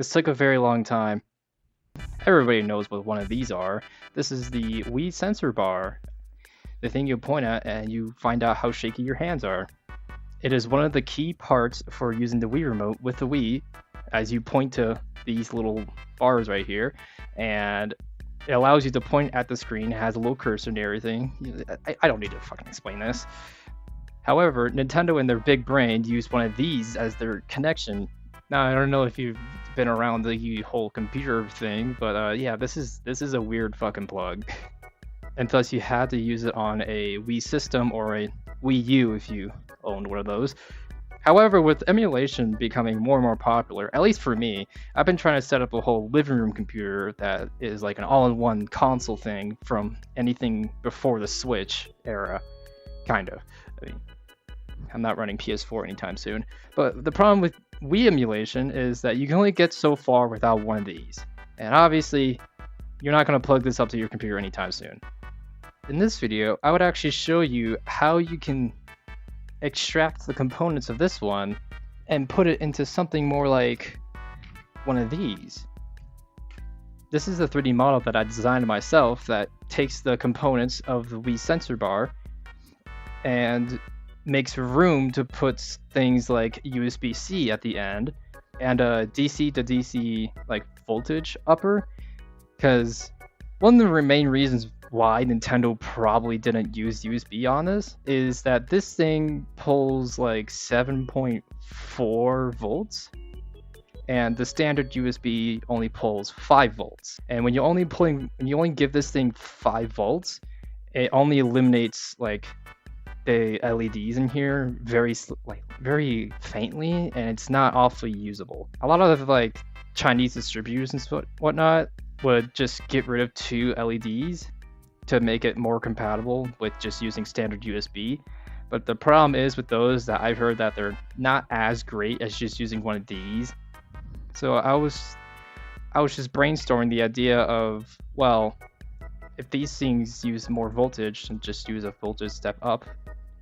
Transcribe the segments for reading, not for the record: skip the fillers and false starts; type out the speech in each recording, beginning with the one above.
This took a very long time. Everybody knows what one of these are. This is the Wii sensor bar. The thing you point at and you find out how shaky your hands are. It is one of the key parts for using the Wii remote with the Wii, as you point to these little bars right here, and it allows you to point at the screen. It has a little cursor and everything. I don't need to fucking explain this. However, Nintendo in their big brain used one of these as their connection. Now, I don't know if you've been around the whole computer thing, but yeah, this is a weird fucking plug. And plus, you had to use it on a Wii system or a Wii U if you owned one of those. However, with emulation becoming more and more popular, at least for me, I've been trying to set up a whole living room computer that is like an all-in-one console thing from anything before the Switch era, kind of. I mean, I'm not running PS4 anytime soon. But the problem with Wii emulation is that you can only get so far without one of these. And obviously, you're not going to plug this up to your computer anytime soon. In this video, I would actually show you how you can extract the components of this one and put it into something more like one of these. This is a 3D model that I designed myself that takes the components of the Wii sensor bar and makes room to put things like USB-C at the end and a DC to DC like voltage upper, because one of the main reasons why Nintendo probably didn't use USB on this is that this thing pulls like 7.4 volts and the standard USB only pulls 5 volts. And when you only give this thing 5 volts, it only eliminates like the LEDs in here very faintly, and it's not awfully usable. A lot of like Chinese distributors and whatnot would just get rid of 2 LEDs to make it more compatible with just using standard USB. But the problem is with those that I've heard that they're not as great as just using one of these. So I was just brainstorming the idea of, well, if these things use more voltage, then just use a voltage step up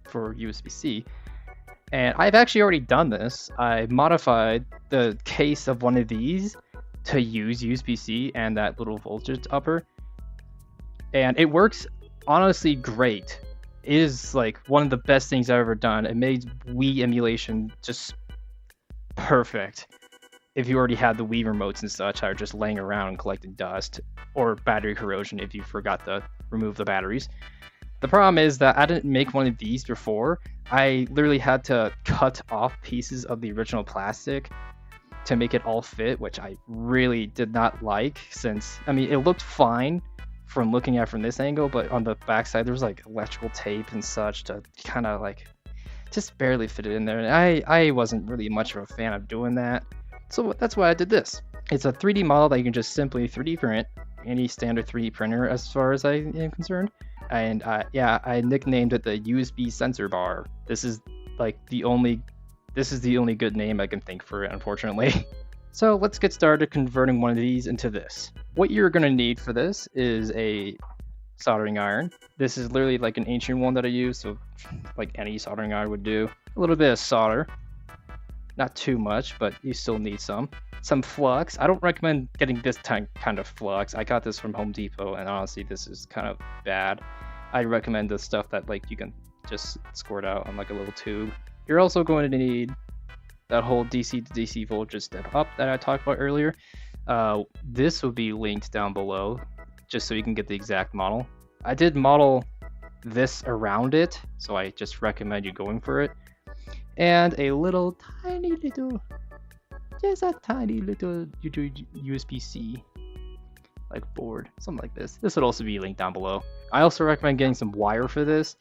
for USB-C. And I've actually already done this. I modified the case of one of these to use USB-C and that little voltage upper. And it works honestly great. It is like one of the best things I've ever done. It made Wii emulation just perfect. If you already had the Wii remotes and such, are just laying around and collecting dust, or battery corrosion if you forgot to remove the batteries. The problem is that I didn't make one of these before. I literally had to cut off pieces of the original plastic to make it all fit, which I really did not like, since, I mean, it looked fine from looking at from this angle, but on the backside there was like electrical tape and such to kind of like just barely fit it in there, and I wasn't really much of a fan of doing that. So that's why I did this. It's a 3D model that you can just simply 3D print, any standard 3D printer as far as I am concerned. And yeah, I nicknamed it the USB sensor bar. This is the only good name I can think for it, unfortunately. So let's get started converting one of these into this. What you're gonna need for this is a soldering iron. This is literally like an ancient one that I use, so like any soldering iron would do. A little bit of solder. Not too much, but you still need some. Some flux. I don't recommend getting this kind of flux. I got this from Home Depot, and honestly, this is kind of bad. I recommend the stuff that like you can just squirt out on like a little tube. You're also going to need that whole DC to DC voltage step up that I talked about earlier. This will be linked down below, just so you can get the exact model. I did model this around it, so I just recommend you going for it. And a little tiny little USB-C like board, something like this. This would also be linked down below. I also recommend getting some wire for this.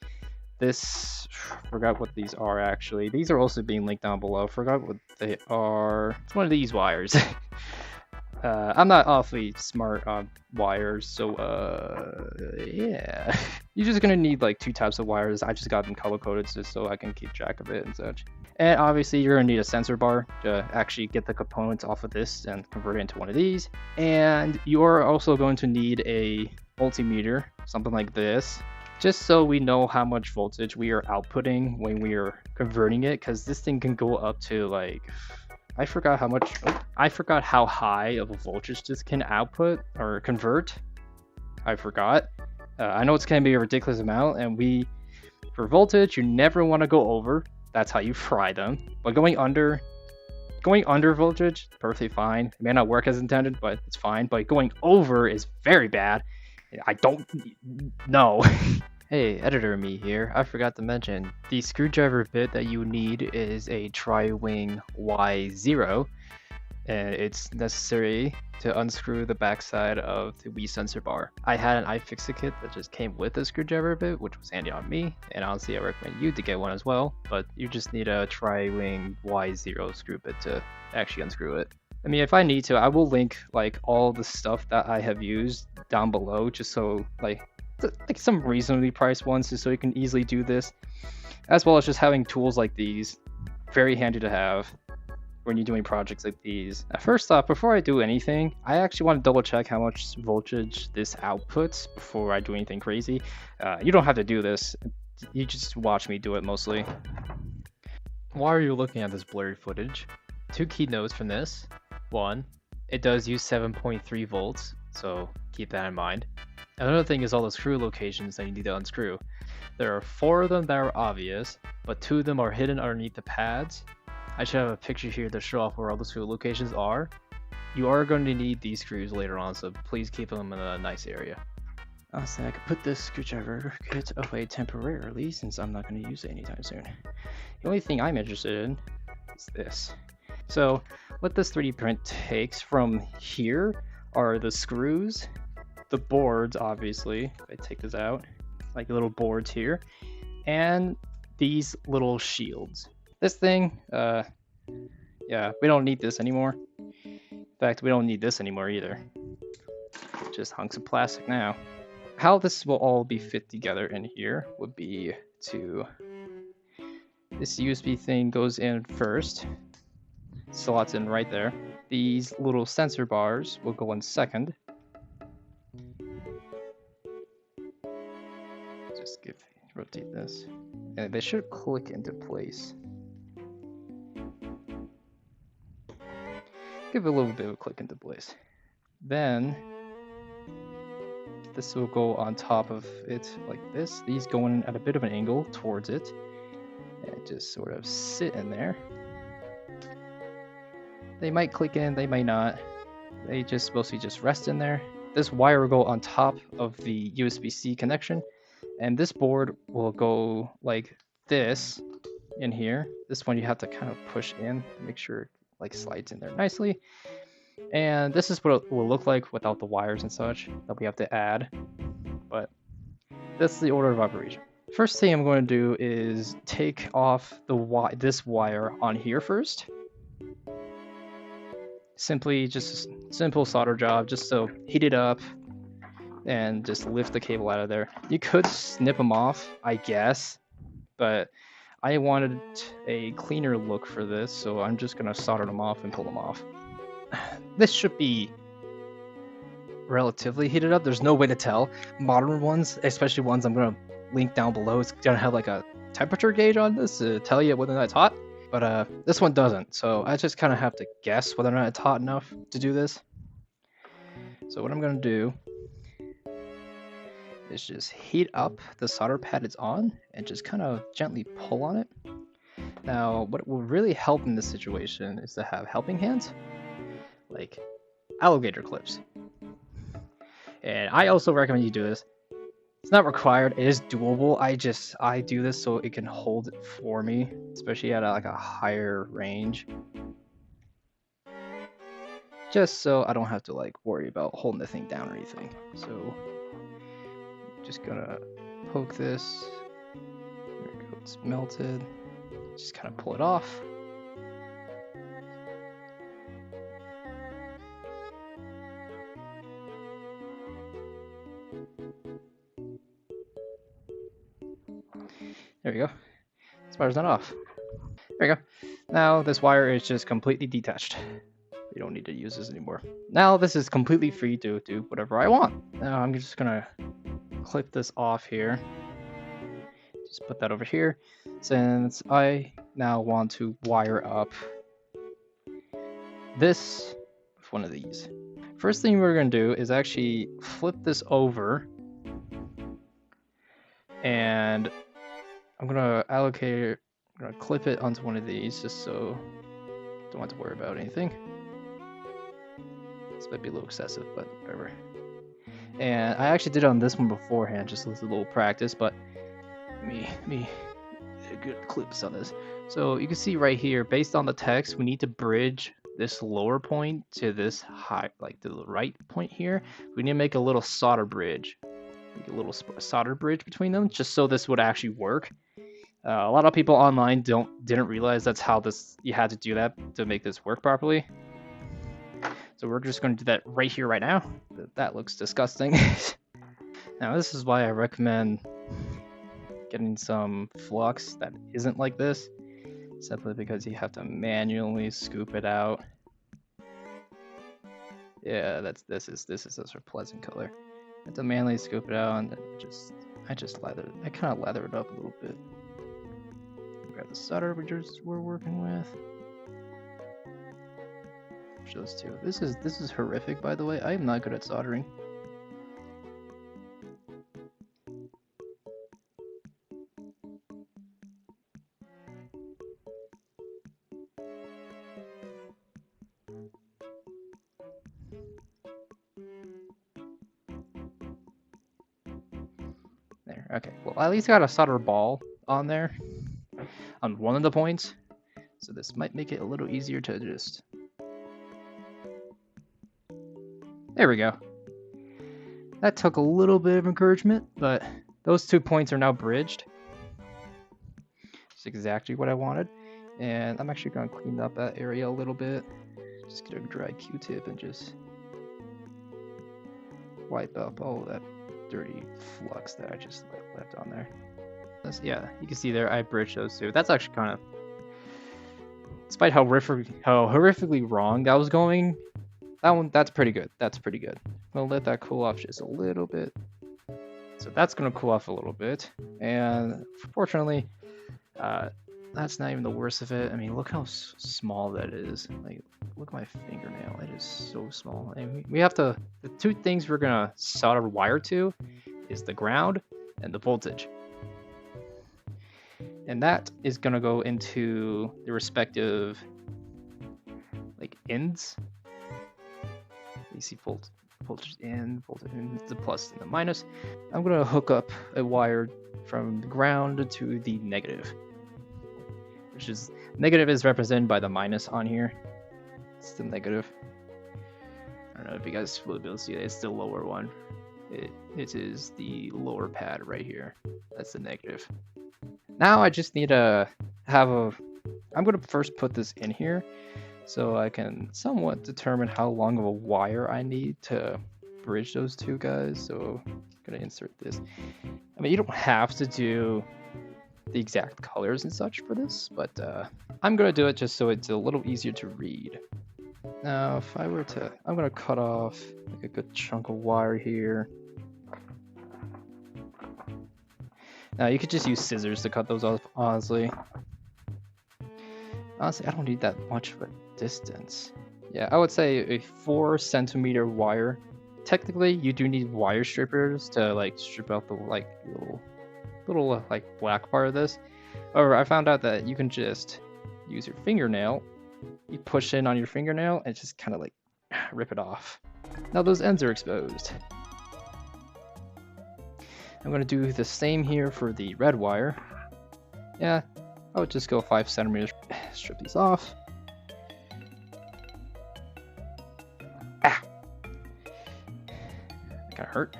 Forgot what these are actually. These are also being linked down below. Forgot what they are. It's one of these wires. I'm not awfully smart on wires, so yeah. You're just gonna need like 2 types of wires. I just got them color coded just so I can keep track of it and such. And obviously you're gonna need a sensor bar to actually get the components off of this and convert it into one of these. And you're also going to need a multimeter, something like this, just so we know how much voltage we are outputting when we are converting it, because this thing can go up to like, I forgot how much. Oh, I forgot how high of a voltage this can output or convert. I forgot. I know it's gonna be a ridiculous amount, and for voltage, you never want to go over. That's how you fry them. But going under voltage, perfectly fine. It may not work as intended, but it's fine. But going over is very bad. I don't know. Hey, editor me here. I forgot to mention, the screwdriver bit that you need is a tri-wing Y0, and it's necessary to unscrew the backside of the Wii sensor bar. I had an iFixit kit that just came with a screwdriver bit, which was handy on me, and honestly I recommend you to get one as well, but you just need a tri-wing Y0 screw bit to actually unscrew it. I mean, if I need to, I will link like all the stuff that I have used down below, just so like some reasonably priced ones, just so you can easily do this, as well as just having tools like these. Very handy to have when you're doing projects like these. First off, before I do anything, I actually want to double check how much voltage this outputs before I do anything crazy. You don't have to do this, you just watch me do it mostly. Why are you looking at this blurry footage? Two key notes from this. One, it does use 7.3 volts, so keep that in mind. Another thing is all the screw locations that you need to unscrew. There are 4 of them that are obvious, but 2 of them are hidden underneath the pads. I should have a picture here to show off where all the screw locations are. You are going to need these screws later on, so please keep them in a nice area. Honestly, I could put this screwdriver kit away temporarily since I'm not going to use it anytime soon. The only thing I'm interested in is this. So what this 3D print takes from here are the screws, the boards, obviously, if I take this out, like little boards here, and these little shields. This thing, yeah, we don't need this anymore. In fact, we don't need this anymore either. Just hunks of plastic now. How this will all be fit together in here would be this USB thing goes in first, slots in right there. These little sensor bars will go in second. Just rotate this, and they should click into place. Give it a little bit of a click into place. Then this will go on top of it like this. These go in at a bit of an angle towards it, and just sort of sit in there. They might click in, they might not. They just mostly just rest in there. This wire will go on top of the USB-C connection, and this board will go like this in here. This one you have to kind of push in to make sure it like slides in there nicely. And this is what it will look like without the wires and such that we have to add. But that's the order of operation. First thing I'm going to do is take off this wire on here first. Simply just a simple solder job, just so heat it up and just lift the cable out of there. You could snip them off, I guess, but I wanted a cleaner look for this, so I'm just gonna solder them off and pull them off. This should be relatively heated up. There's no way to tell. Modern ones, especially ones I'm gonna link down below, it's gonna have like a temperature gauge on this to tell you whether or not it's hot. But this one doesn't, so I just kind of have to guess whether or not it's hot enough to do this. So what I'm gonna do is just heat up the solder pad it's on and just kind of gently pull on it. Now, what will really help in this situation is to have helping hands, like alligator clips. And I also recommend you do this. It's not required, it is doable. I do this so it can hold it for me, especially at like a higher range. Just so I don't have to like worry about holding the thing down or anything. So just gonna poke this. There we go, it's melted. Just kind of pull it off. There we go. This wire's not off. There we go. Now this wire is just completely detached. We don't need to use this anymore. Now this is completely free to do whatever I want. Now I'm just gonna clip this off here. Just put that over here. Since I now want to wire up this with one of these. First thing we're going to do is actually flip this over, and I'm going to allocate it, I'm going to clip it onto one of these just so I don't have to worry about anything. This might be a little excessive, but whatever. And I actually did it on this one beforehand, just as a little practice, but let me get good clips on this. So you can see right here, based on the text, we need to bridge this lower point to this high, like to the right point here. We need to make a little solder bridge, make a little solder bridge between them, just so this would actually work. A lot of people online didn't realize that's how you had to do that to make this work properly. So we're just going to do that right here, right now. That looks disgusting. Now this is why I recommend getting some flux that isn't like this, simply because you have to manually scoop it out. Yeah, this is such a pleasant color. I have to manually scoop it out, and then I kind of lather it up a little bit. Grab the solder we're working with. Those two. This is horrific, by the way. I am not good at soldering. There. Okay. Well, I at least got a solder ball on there on one of the points, so this might make it a little easier to just. There we go. That took a little bit of encouragement, but those 2 points are now bridged. It's exactly what I wanted. And I'm actually going to clean up that area a little bit. Just get a dry Q-tip and just wipe up all of that dirty flux that I just left on there. Yeah, you can see there I bridged those two. That's actually kind of, despite how horrifically wrong that was going, that's pretty good. That's pretty good. I'm gonna let that cool off just a little bit. So that's gonna cool off a little bit, and fortunately, that's not even the worst of it. I mean, look how small that is. Like, look at my fingernail. It is so small. And we have to. The 2 things we're gonna solder wire to is the ground and the voltage, and that is gonna go into the respective like ends. You see voltage in, the plus and the minus. I'm gonna hook up a wire from the ground to the negative, which is negative is represented by the minus on here. It's the negative. I don't know if you guys will be able to see it. It's the lower one. It is the lower pad right here. That's the negative. Now I just need to have I'm gonna first put this in here, so I can somewhat determine how long of a wire I need to bridge those 2 guys. So I'm gonna insert this. I mean, you don't have to do the exact colors and such for this, but I'm gonna do it just so it's a little easier to read. Now, if I were to, I'm gonna cut off like a good chunk of wire here. Now you could just use scissors to cut those off, honestly. Honestly, I don't need that much of a distance. Yeah, I would say a 4 centimeter wire. Technically, you do need wire strippers to like strip out the like little like black part of this. However, I found out that you can just use your fingernail. You push in on your fingernail and just kind of like rip it off. Now those ends are exposed. I'm going to do the same here for the red wire. Yeah, I would just go 5 centimeters. Strip these off. Ah! That kind of hurt.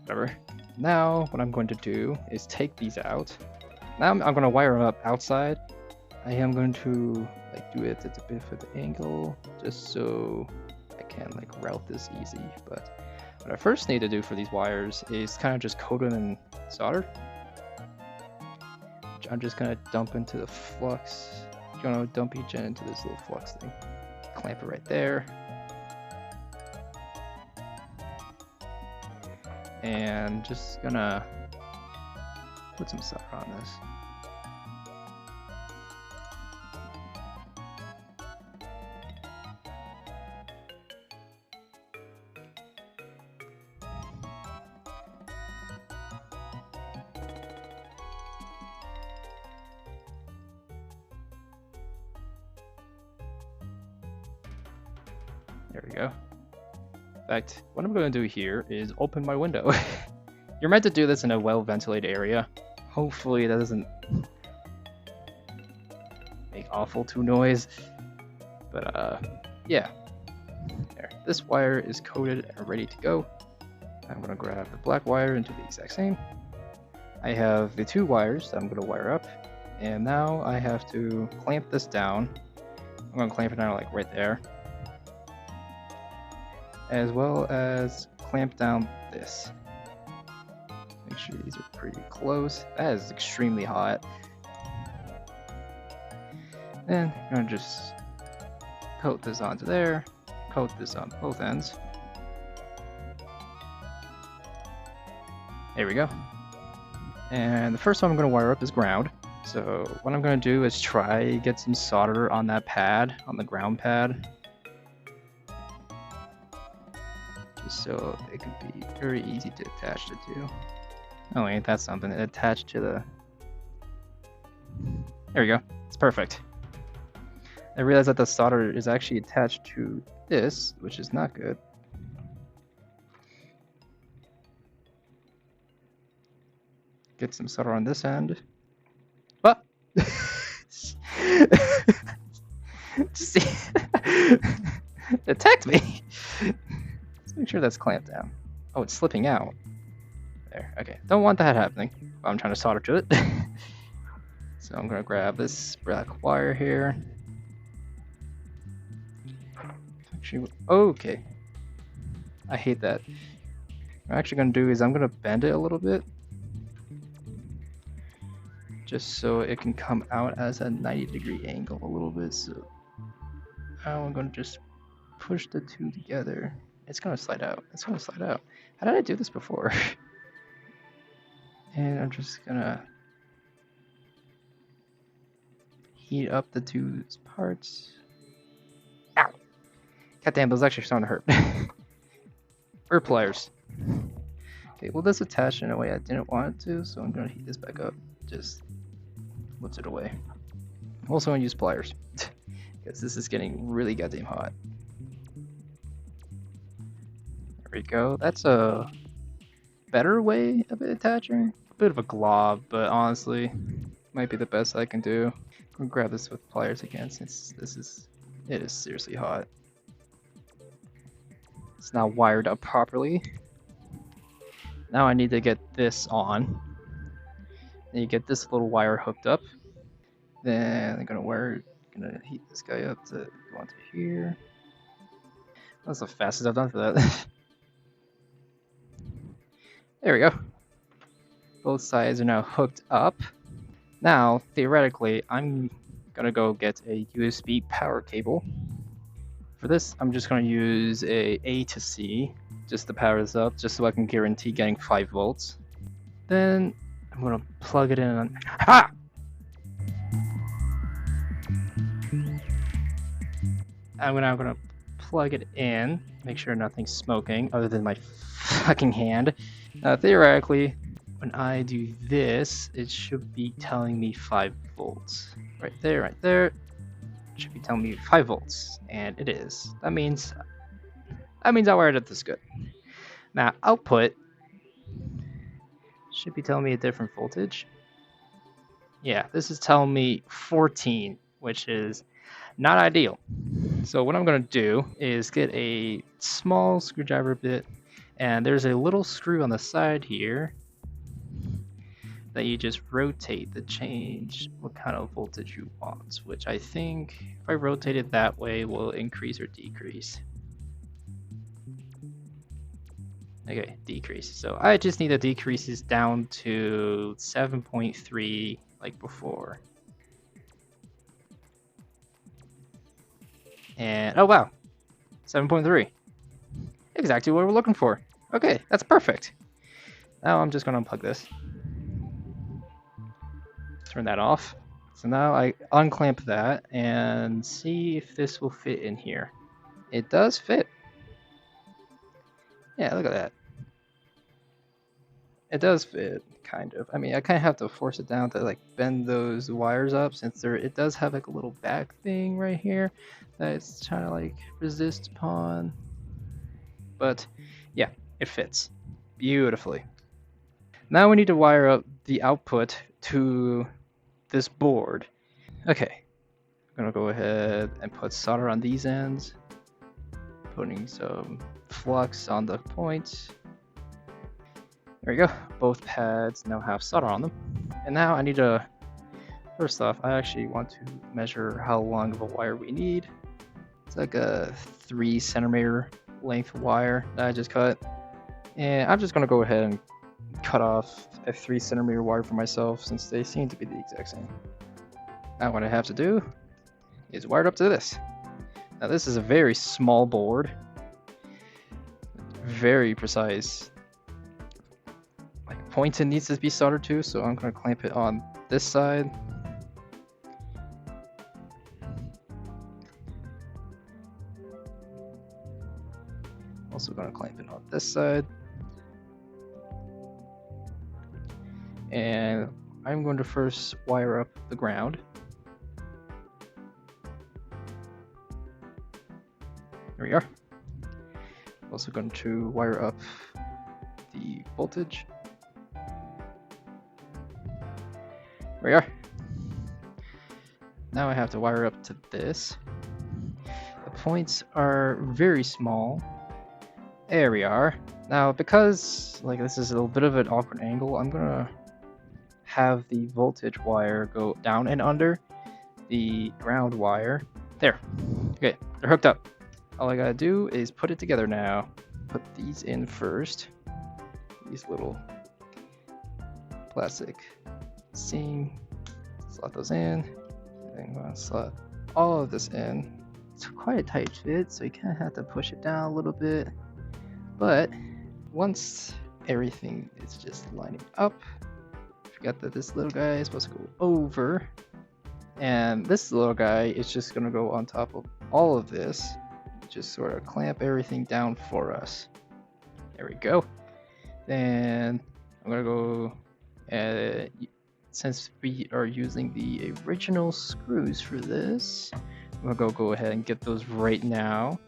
Whatever. Now, what I'm going to do is take these out. Now I'm going to wire them up outside. I am going to like do it at a bit of an angle, just so I can like route this easy. But what I first need to do for these wires is kind of just coat them in solder. Which I'm just going to dump into the flux. I'm going to dump each end into this little flux thing. Clamp it right there. And just gonna put some solder on this. There we go. In fact, what I'm going to do here is open my window. You're meant to do this in a well-ventilated area. Hopefully that doesn't make awful too noise. But yeah. There. This wire is coated and ready to go. I'm gonna grab the black wire and do the exact same. I have the 2 wires that I'm gonna wire up, and now I have to clamp this down. I'm gonna clamp it down like right there, as well as clamp down this. Make sure these are pretty close. That is extremely hot. Then I'm gonna just coat this onto there, coat this on both ends. There we go. And the first one I'm going to wire up is ground. So what I'm going to do is try get some solder on that pad, on the ground pad. Just so it can be very easy to attach the two. Oh wait, that's something. It attached to the... There we go. It's perfect. I realized that the solder is actually attached to this, which is not good. Get some solder on this end. What? See, it attacked me. Let's make sure that's clamped down. Oh, it's slipping out. There. Okay. Don't want that happening. I'm trying to solder to it. So I'm gonna grab this black wire here. Actually, okay. I hate that. What I'm actually gonna do is I'm gonna bend it a little bit, just so it can come out as a 90-degree angle a little bit. So now I'm gonna just push the two together. It's gonna slide out. It's gonna slide out. How did I do this before? And I'm just gonna heat up the two parts. Ow! Goddamn, those actually starting to hurt. Or pliers. Okay, well this attached in a way I didn't want it to, so I'm gonna heat this back up. Just lifts it away. I'm also gonna use pliers because this is getting really goddamn hot. There we go. That's a better way of it attaching. A bit of a glob, but honestly, might be the best I can do. I'm gonna grab this with pliers again since it is seriously hot. It's not wired up properly. Now I need to get this on. Then you get this little wire hooked up. Then I'm gonna heat this guy up to go onto here. That's the fastest I've done for that. There we go. Both sides are now hooked up. Now, theoretically, I'm gonna go get a USB power cable. For this, I'm just gonna use A to C just to power this up, just so I can guarantee getting 5 volts. Then I'm gonna plug it in. Ha! I'm gonna plug it in, make sure nothing's smoking other than my fucking hand. Theoretically, when I do this, it should be telling me 5 volts. Right there, right there. It should be telling me 5 volts, and it is. That means I wired it this good. Now, output should be telling me a different voltage. Yeah, this is telling me 14, which is not ideal. So what I'm going to do is get a small screwdriver bit, and there's a little screw on the side here that you just rotate to change what kind of voltage you want, which I think if I rotate it that way will increase or decrease. Okay, decrease. So I just need to decrease this down to 7.3 like before. And oh wow, 7.3. Exactly what we're looking for. Okay, that's perfect. Now I'm just gonna unplug this. Turn that off. So now I unclamp that and see if this will fit in here. It does fit. Yeah, look at that. It does fit, kind of. I mean, I kind of have to force it down to like bend those wires up since it does have like a little back thing right here that it's trying to like resist upon. But yeah, it fits beautifully. Now we need to wire up the output to this board. Okay, I'm gonna go ahead and put solder on these ends, putting some flux on the points. There we go. Both pads now have solder on them. And now I need to, first off, I actually want to measure how long of a wire we need. It's like a 3 centimeter length wire that I just cut. And I'm just gonna go ahead and cut off a 3 centimeter wire for myself since they seem to be the exact same. Now what I have to do is wire it up to this. Now this is a very small board, very precise. Like point needs to be soldered to, so I'm gonna clamp it on this side. Also gonna clamp it on this side. And I'm going to first wire up the ground. There we are. Also going to wire up the voltage. There we are. Now I have to wire up to this. The points are very small. There we are. Now because like this is a little bit of an awkward angle, I'm gonna have the voltage wire go down and under the ground wire. There. Okay, they're hooked up. All I gotta do is put it together now. Put these in first. These little plastic seam. Slot those in. And I'm gonna slot all of this in. It's quite a tight fit, so you kind of have to push it down a little bit. But once everything is just lining up, forgot that this little guy is supposed to go over, and this little guy is just gonna go on top of all of this, just sort of clamp everything down for us. There we go. Then I'm gonna go, since we are using the original screws for this, I'm gonna go ahead and get those right now.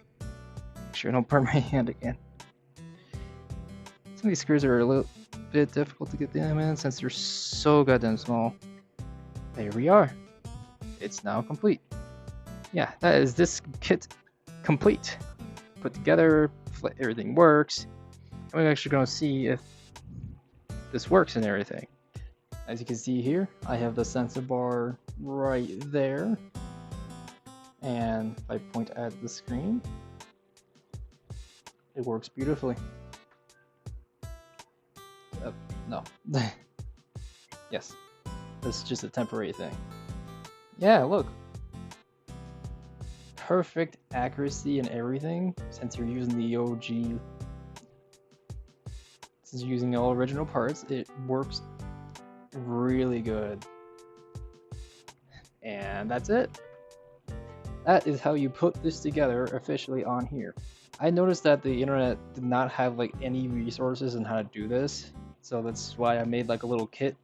Make sure I don't burn my hand again. Some of these screws are a little bit difficult to get them in since they're so goddamn small. There we are. It's now complete. Yeah, that is this kit complete. Put together, everything works. I'm actually going to see if this works and everything. As you can see here, I have the sensor bar right there. And if I point at the screen, it works beautifully. No. Yes. This is just a temporary thing. Yeah, look. Perfect accuracy and everything, since you're using the OG. Since you're using all original parts, it works really good. And that's it. That is how you put this together officially on here. I noticed that the internet did not have like any resources on how to do this. So that's why I made like a little kit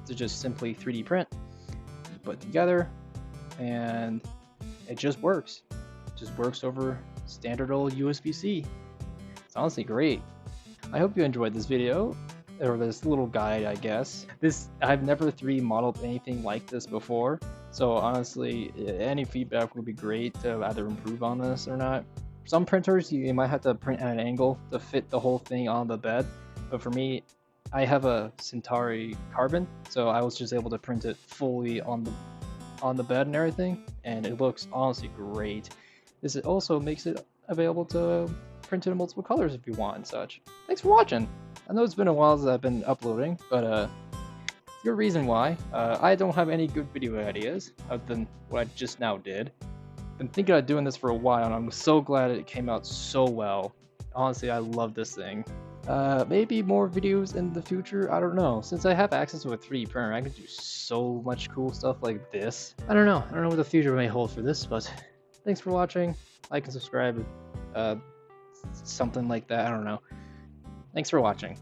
to just simply 3D print, put together, and it just works. It just works over standard old USB-C. It's honestly great. I hope you enjoyed this video, or this little guide, I guess. I've never 3D modeled anything like this before, so honestly, any feedback would be great to either improve on this or not. Some printers, you might have to print at an angle to fit the whole thing on the bed, but for me, I have a Centauri Carbon, so I was just able to print it fully on the bed and everything, and it looks honestly great. This also makes it available to print it in multiple colors if you want and such. Thanks for watching. I know it's been a while since I've been uploading, but it's a good reason why. I don't have any good video ideas other than what I just now did. Been thinking of doing this for a while, and I'm so glad it came out so well. Honestly, I love this thing. Maybe more videos in the future, I don't know. Since I have access to a 3D printer, I can do so much cool stuff like this. I don't know what the future may hold for this, but thanks for watching. Like and subscribe, something like that, I don't know. Thanks for watching.